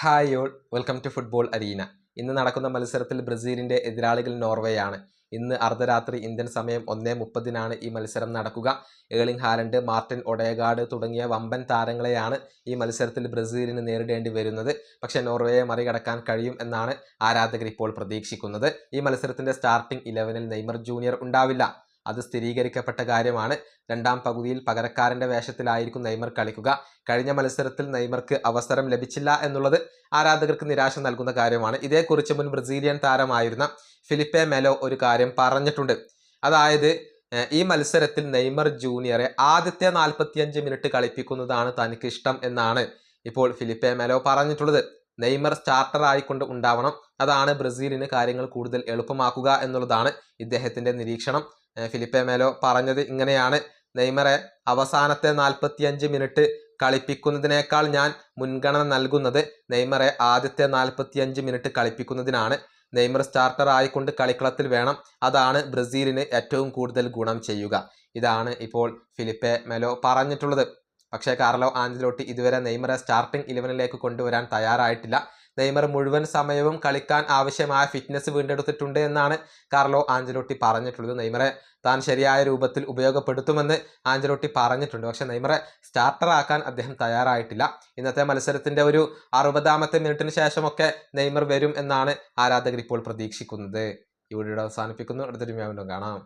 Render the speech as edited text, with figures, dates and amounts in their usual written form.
Hi all, welcome to football arena. ഇന്ന് നടക്കുന്ന മത്സരത്തിൽ ബ്രസീലിന്റെ എതിരാളികൾ നോർവേയാണ്. ഇന്ന് അർദ്ധരാത്രി ഇന്ത്യൻ സമയം 1:30 ഈ മത്സരം നടക്കുക. ഏർലിംഗ് ഹാലൻഡ്, മാർട്ടിൻ ഒഡേഗാർഡ് തുടങ്ങിയ വമ്പൻ താരങ്ങളെയാണ് ഈ മത്സരത്തിൽ ബ്രസീലിന് നേരിടേണ്ടി വരുന്നത്. പക്ഷേ നോർവേയെ മറികടക്കാൻ കഴിയും എന്നാണ് ആരാധകർ ഇപ്പോൾ പ്രതീക്ഷിക്കുന്നത്. ഈ മത്സരത്തിന്റെ സ്റ്റാർട്ടിംഗ് 11-ൽ നെയ്മർ ജൂനിയർ ഉണ്ടാവില്ല. അത് സ്ഥിരീകരിക്കപ്പെട്ട കാര്യമാണ്. രണ്ടാം പകുതിയിൽ പകരക്കാരന്റെ വേഷത്തിലായിരിക്കും നെയ്മർ കളിക്കുക. കഴിഞ്ഞ മത്സരത്തിൽ നെയ്മർക്ക് അവസരം ലഭിച്ചില്ല എന്നുള്ളത് ആരാധകർക്ക് നിരാശ നൽകുന്ന കാര്യമാണ്. ഇതേക്കുറിച്ച് മുൻ ബ്രസീലിയൻ താരമായിരുന്ന ഫിലിപ്പെ മെലോ ഒരു കാര്യം പറഞ്ഞിട്ടുണ്ട്. അതായത് ഈ മത്സരത്തിൽ നെയ്മർ ജൂനിയറെ ആദ്യത്തെ 45 മിനിറ്റ് കളിപ്പിക്കുന്നതാണ് തനിക്ക് ഇഷ്ടം എന്നാണ് ഇപ്പോൾ ഫിലിപ്പെ മെലോ പറഞ്ഞിട്ടുള്ളത്. നെയ്മർ സ്റ്റാർട്ടർ ആയിക്കൊണ്ട് ഉണ്ടാവണം. അതാണ് ബ്രസീലിന് കാര്യങ്ങൾ കൂടുതൽ എളുപ്പമാക്കുക എന്നുള്ളതാണ് ഇദ്ദേഹത്തിന്റെ നിരീക്ഷണം. ഫിലിപ്പെ മെലോ പറഞ്ഞത് ഇങ്ങനെയാണ്: നെയ്മറെ അവസാനത്തെ 45 മിനിറ്റ് കളിപ്പിക്കുന്നതിനേക്കാൾ ഞാൻ മുൻഗണന നൽകുന്നത് നെയ്മറെ ആദ്യത്തെ 45 മിനിറ്റ് കളിപ്പിക്കുന്നതിനാണ്. നെയ്മർ സ്റ്റാർട്ടർ ആയിക്കൊണ്ട് കളിക്കളത്തിൽ വേണം. അതാണ് ബ്രസീലിന് ഏറ്റവും കൂടുതൽ ഗുണം ചെയ്യുക. ഇതാണ് ഇപ്പോൾ ഫിലിപ്പെ മെലോ പറഞ്ഞിട്ടുള്ളത്. പക്ഷേ കാർലോ ആഞ്ചലോട്ടി ഇതുവരെ നെയ്മറെ സ്റ്റാർട്ടിംഗ് 11ലേക്ക് കൊണ്ടുവരാൻ തയ്യാറായിട്ടില്ല. നെയ്മർ മുഴുവൻ സമയവും കളിക്കാൻ ആവശ്യമായ ഫിറ്റ്നസ് വീണ്ടെടുത്തിട്ടുണ്ട് എന്നാണ് കാർലോ ആഞ്ചലോട്ടി പറഞ്ഞിട്ടുള്ളത്. നെയ്മറെ താൻ ശരിയായ രൂപത്തിൽ ഉപയോഗപ്പെടുത്തുമെന്ന് ആഞ്ചലോട്ടി പറഞ്ഞിട്ടുണ്ട്. പക്ഷേ നെയ്മറെ സ്റ്റാർട്ടർ ആക്കാൻ അദ്ദേഹം തയ്യാറായിട്ടില്ല. ഇന്നത്തെ മത്സരത്തിന്റെ ഒരു 60ാമത്തെ മിനിറ്റിന് ശേഷമൊക്കെ നെയ്മർ വരും എന്നാണ് ആരാധകർ ഇപ്പോൾ പ്രതീക്ഷിക്കുന്നത്. ഈ വീഡിയോ അവസാനിപ്പിക്കുന്നു. അടുത്തൊരു വീഡിയോ കാണാം.